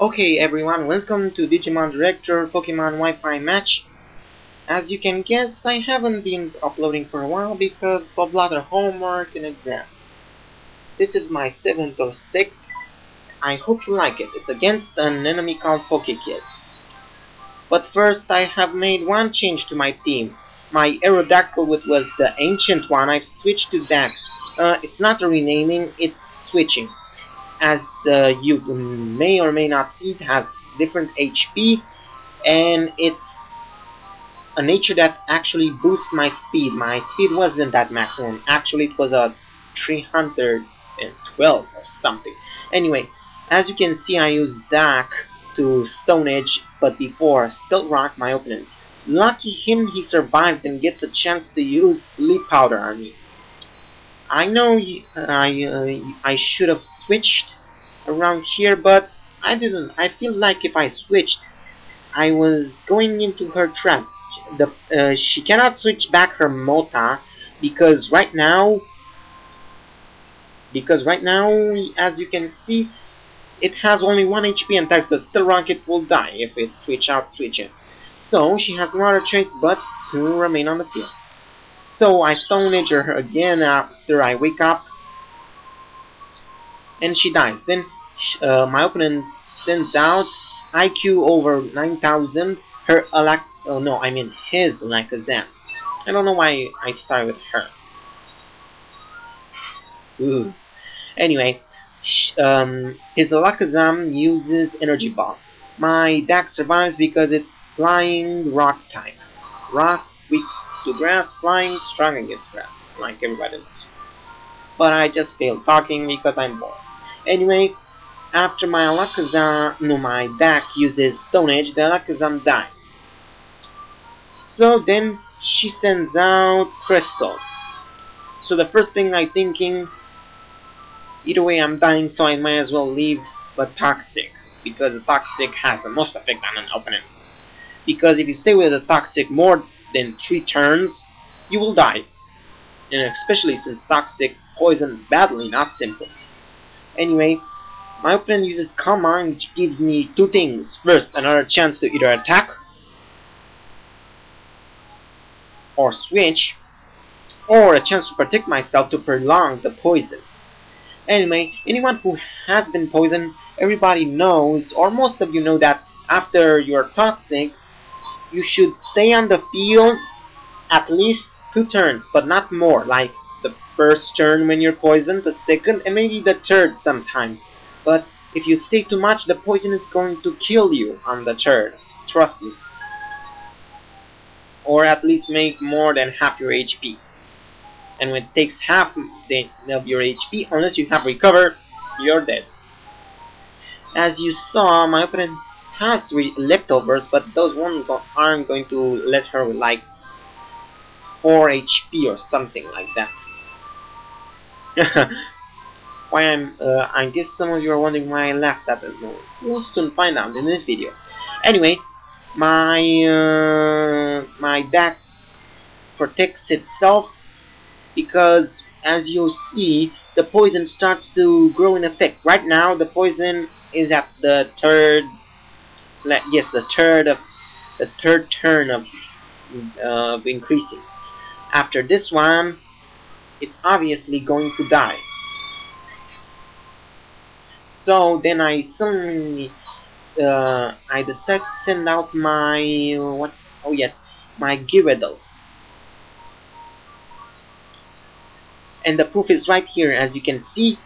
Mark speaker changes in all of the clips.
Speaker 1: Okay everyone, welcome to Digimon Director Pokemon Wi-Fi match. As you can guess, I haven't been uploading for a while because of a lot of homework and exam. This is my 7th or 6th. I hope you like it. It's against an enemy called Pokekidd. But first I have made one change to my team. My Aerodactyl, which was the ancient one, I've switched to that. It's not a renaming, it's switching. As you may or may not see, it has different HP, and it's a nature that actually boosts my speed. My speed wasn't that maximum. Actually, it was a 312 or something. Anyway, as you can see, I use Dak to Stone Edge, but before Still Rock my opponent. Lucky him, he survives and gets a chance to use Sleep Powder on me. I know I should have switched around here, but I didn't. I feel like if I switched, I was going into her trap. She cannot switch back her Mota because right now, as you can see, it has only 1 HP, and thanks to Still Rock it will die if it switch in. So she has no other choice but to remain on the field. So I Stone Edge her again after I wake up, and she dies. Then my opponent sends out IQ over 9,000. Her his Alakazam. I don't know why I start with her. Ooh. Anyway, his Alakazam uses Energy Ball. My deck survives because it's flying rock type. Rock, weak to grass, flying, strong against grass, like everybody knows. But I just failed talking because I'm bored. Anyway, after my my deck uses Stone Edge, the Alakazam dies. So then she sends out Crystal. So the first thing I'm thinking, either way I'm dying, so I might as well leave the Toxic, because the Toxic has the most effect on an opponent. Because if you stay with the Toxic more than 3 turns, you will die. And especially since Toxic poisons badly, not simple. Anyway, my opponent uses Calm Mind, which gives me 2 things. First, another chance to either attack or switch, or a chance to protect myself to prolong the poison. Anyway, anyone who has been poisoned, everybody knows, or most of you know, that after you're toxic, you should stay on the field at least 2 turns, but not more, like the first turn when you're poisoned, the second, and maybe the third sometimes. But if you stay too much, the poison is going to kill you on the third, trust me. Or at least make more than half your HP. And when it takes half of your HP, unless you have recovered, you're dead. As you saw, my opponent has leftovers, but those aren't going to let her with like 4 HP or something like that. I guess some of you are wondering why I laughed at it. We'll soon find out in this video. Anyway, my deck protects itself because, as you see, the poison starts to grow in effect. Right now, the poison is at the third turn of increasing. After this one, it's obviously going to die. So then I suddenly I decide to send out my my Gyarados. And the proof is right here. As you can see,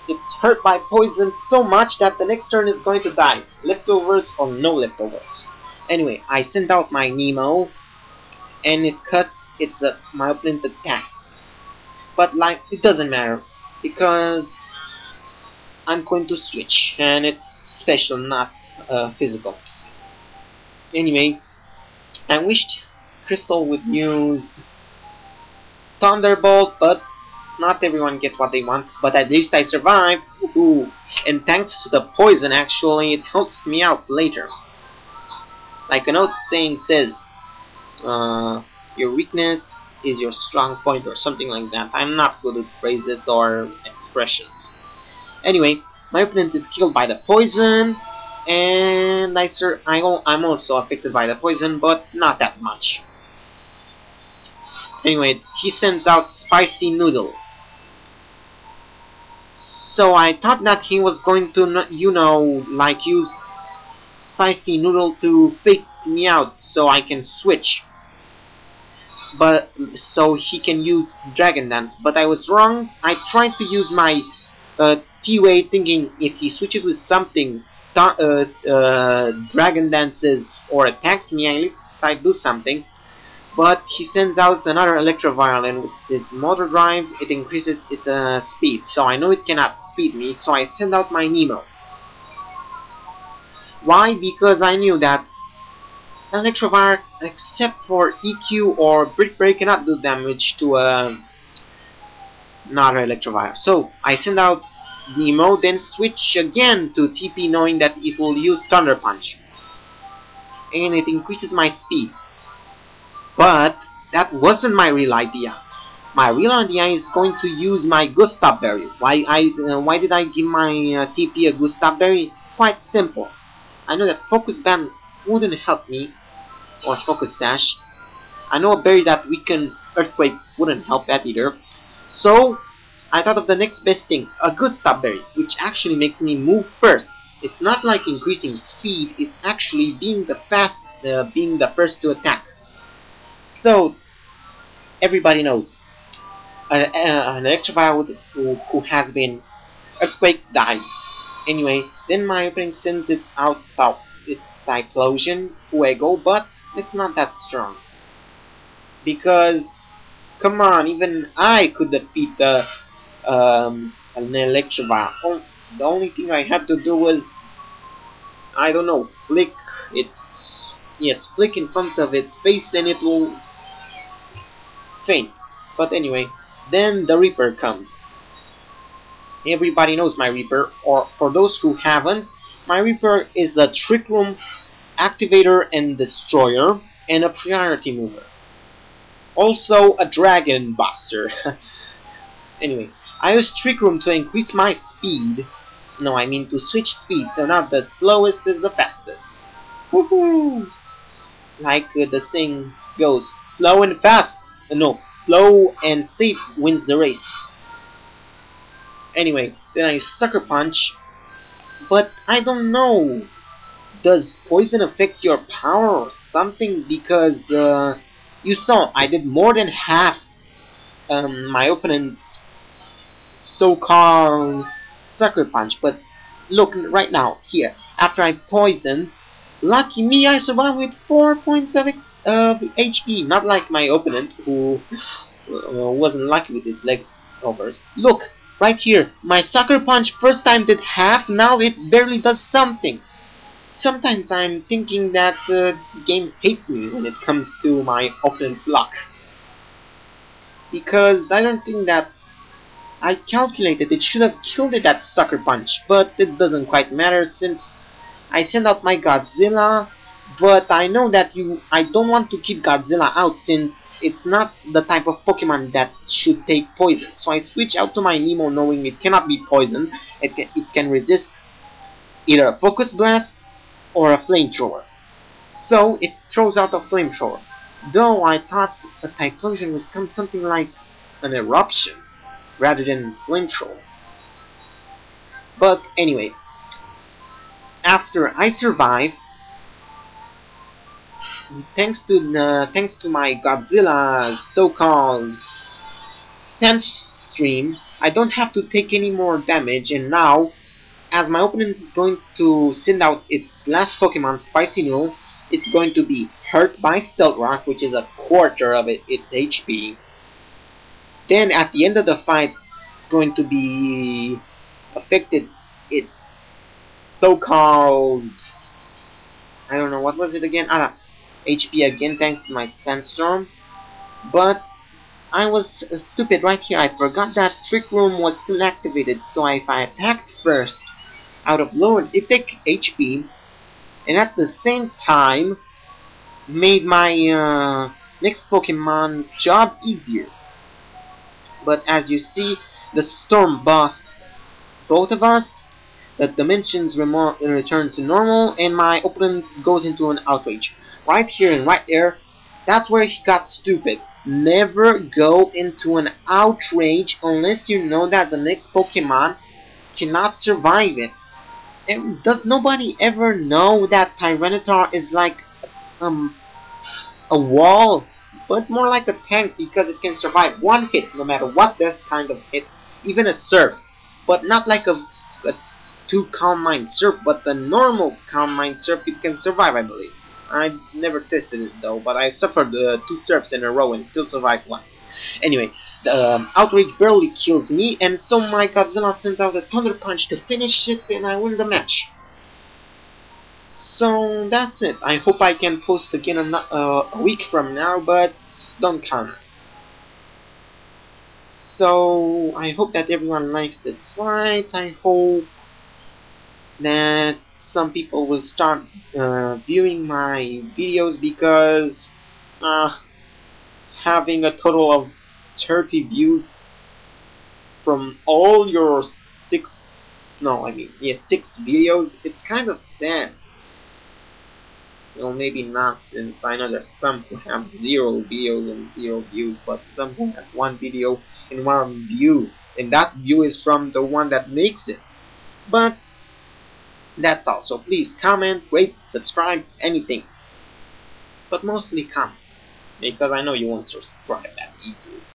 Speaker 1: it's hurt by poison so much that the next turn is going to die. Leftovers or no leftovers. Anyway, I send out my Nemo, and it cuts my opponent attacks. But like, it doesn't matter, because I'm going to switch, and it's special, not physical. Anyway, I wished Crystal would use Thunderbolt, but not everyone gets what they want. But at least I survived. Ooh. And thanks to the poison, actually, it helps me out later. Like an old saying says, your weakness is your strong point, or something like that. I'm not good with phrases or expressions. Anyway, my opponent is killed by the poison, And I'm also affected by the poison, but not that much. Anyway, he sends out Spicy Noodle. So I thought that he was going to, you know, like use Spicy Noodle to fake me out so I can switch. But so he can use Dragon Dance. But I was wrong. I tried to use my T-Way thinking if he switches with something, Dragon Dances or attacks me, at least I do something. But he sends out another Electrovile, and with his motor drive, it increases its speed. So I know it cannot speed me, so I send out my Nemo. Why? Because I knew that Electrovire, except for EQ or Brick Break, cannot do damage to another Electrovire. So I send out Nemo, then switch again to TP, knowing that it will use Thunder Punch. And it increases my speed. But that wasn't my real idea. My real idea is going to use my Gustav Berry. Why did I give my TP a Gustav Berry? Quite simple. I know that Focus Band wouldn't help me, or Focus Sash. I know a berry that weakens Earthquake wouldn't help that either. So I thought of the next best thing, a Gustav Berry, which actually makes me move first. It's not like increasing speed, it's actually being the first to attack. So everybody knows an Electrovire who has been Earthquake dies. Anyway, then my opening sends its Typhlosion, Fuego, but it's not that strong. Because, come on, even I could defeat an Electrovire. The only thing I had to do was, I don't know, flick in front of its face and it will faint. But anyway, then the Reaper comes. Everybody knows my Reaper, or for those who haven't, my Reaper is a Trick Room, Activator and Destroyer, and a Priority Mover. Also a Dragon Buster. Anyway, I use Trick Room to increase my speed. No, I mean to switch speed, so not the slowest is the fastest. Woohoo! Like the saying goes, slow and fast. No, slow and safe wins the race. Anyway, then I Sucker Punch, but I don't know. Does poison affect your power or something? Because you saw I did more than half my opponent's so-called Sucker Punch. But look right now here. After I poison, lucky me, I survived with 4 points of HP. Not like my opponent who wasn't lucky with its leftovers. Look. Right here, my Sucker Punch first time did half, now it barely does something. Sometimes I'm thinking that this game hates me when it comes to my opponent's luck. Because I don't think that I calculated it should have killed it at Sucker Punch, but it doesn't quite matter since I send out my Godzilla, but I know that I don't want to keep Godzilla out since it's not the type of Pokemon that should take poison. So I switch out to my Nemo knowing it cannot be poisoned. It can resist either a Focus Blast or a Flamethrower. So it throws out a Flamethrower. Though I thought a Typhlosion would come something like an Eruption rather than Flamethrower. But anyway, after I survive, thanks to my Godzilla's so-called Sandstream, I don't have to take any more damage, and now, as my opponent is going to send out its last Pokemon, Spicy Noodle, it's going to be hurt by Stealth Rock, which is a quarter of its HP. Then at the end of the fight, it's going to be affected its so-called, I don't know, what was it again? HP again thanks to my Sandstorm. But I was stupid right here. I forgot that Trick Room was still activated, so if I attacked first, I would have lowered its HP, and at the same time made my next Pokemon's job easier. But as you see, the Storm buffs both of us, the dimensions return to normal, and my opponent goes into an outrage. Right here and right there, that's where he got stupid. Never go into an outrage unless you know that the next Pokemon cannot survive it. And does nobody ever know that Tyranitar is like um a wall, but more like a tank because it can survive one hit no matter what the kind of hit, even a surf, but not like a two Calm Mind surf, but the normal Calm Mind surf it can survive, I believe. I never tested it though, but I suffered two surfs in a row and still survived once. Anyway, the Outrage barely kills me, and so my Godzilla sends out a Thunder Punch to finish it, and I win the match. So that's it. I hope I can post again a week from now, but don't count it. So I hope that everyone likes this fight. I hope that some people will start viewing my videos because having a total of 30 views from all your six videos, it's kind of sad. Well, maybe not, since I know there's some who have 0 videos and 0 views, but some who have 1 video and 1 view, and that view is from the one that makes it. But that's all. So please comment, rate, subscribe, anything. But mostly comment, because I know you won't subscribe that easily.